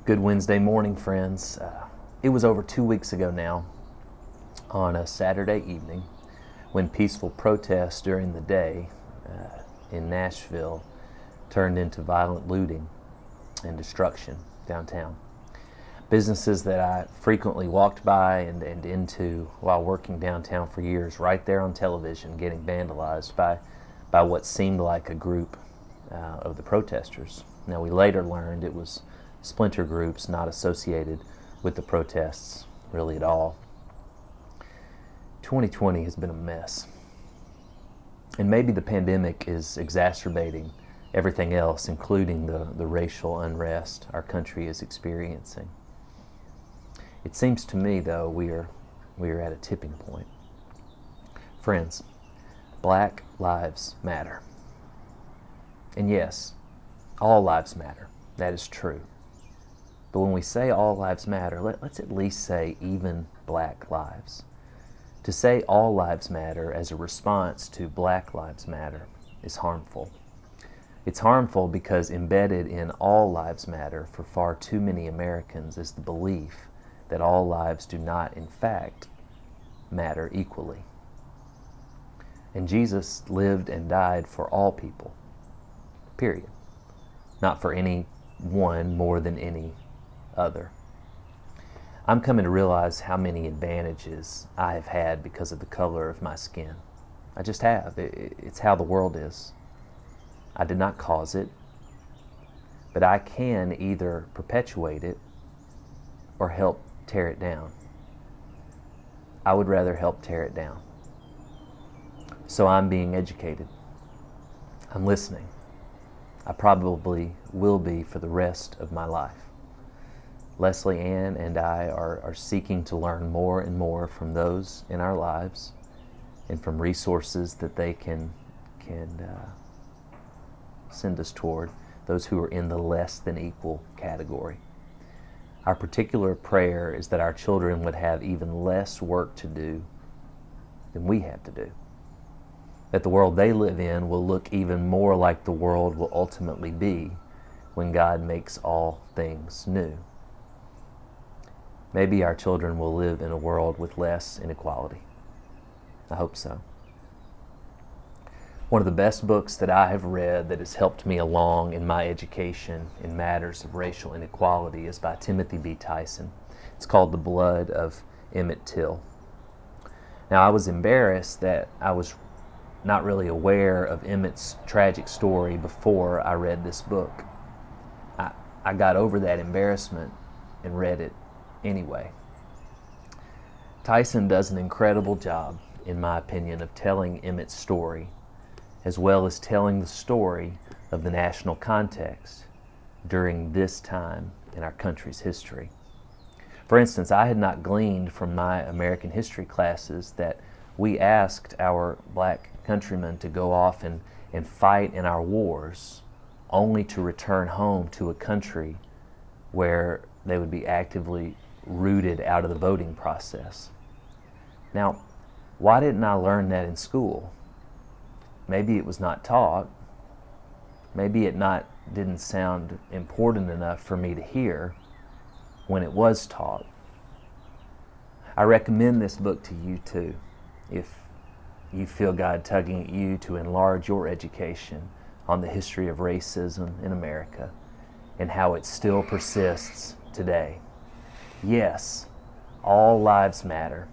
Good Wednesday morning, friends. It was over 2 weeks ago now, on a Saturday evening, when peaceful protests during the day in Nashville turned into violent looting and destruction downtown. Businesses that I frequently walked by and into while working downtown for years, right there on television, getting vandalized by what seemed like a group of the protesters. Now, we later learned it was splinter groups not associated with the protests really at all. 2020 has been a mess. And maybe the pandemic is exacerbating everything else, including the racial unrest our country is experiencing. It seems to me, though, we are at a tipping point. Friends, Black Lives Matter. And yes, all lives matter. That is true. But when we say all lives matter, let's at least say even Black lives. To say all lives matter as a response to Black Lives Matter is harmful. It's harmful because embedded in all lives matter for far too many Americans is the belief that all lives do not, in fact, matter equally. And Jesus lived and died for all people, period. Not for any one more than any other. I'm coming to realize how many advantages I have had because of the color of my skin. I just have. It's how the world is. I did not cause it, but I can either perpetuate it or help tear it down. I would rather help tear it down. So I'm being educated. I'm listening. I probably will be for the rest of my life. Leslie Ann and I are seeking to learn more and more from those in our lives and from resources that they can send us toward, those who are in the less than equal category. Our particular prayer is that our children would have even less work to do than we have to do. That the world they live in will look even more like the world will ultimately be when God makes all things new. Maybe our children will live in a world with less inequality. I hope so. One of the best books that I have read that has helped me along in my education in matters of racial inequality is by Timothy B. Tyson. It's called The Blood of Emmett Till. Now, I was embarrassed that I was not really aware of Emmett's tragic story before I read this book. I got over that embarrassment and read it anyway. Tyson does an incredible job, in my opinion, of telling Emmett's story, as well as telling the story of the national context during this time in our country's history. For instance, I had not gleaned from my American history classes that we asked our black countrymen to go off and fight in our wars, only to return home to a country where they would be actively rooted out of the voting process. Now, why didn't I learn that in school? Maybe it was not taught. Maybe it didn't sound important enough for me to hear when it was taught. I recommend this book to you too, if you feel God tugging at you to enlarge your education on the history of racism in America and how it still persists today. Yes, all lives matter,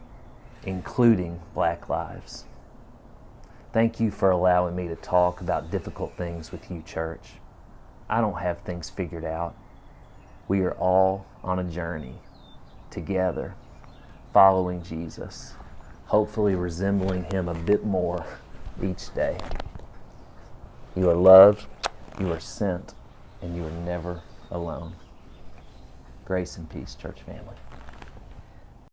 including Black lives. Thank you for allowing me to talk about difficult things with you, church. I don't have things figured out. We are all on a journey together, following Jesus, hopefully resembling Him a bit more each day. You are loved, you are sent, and you are never alone. Grace and peace, church family.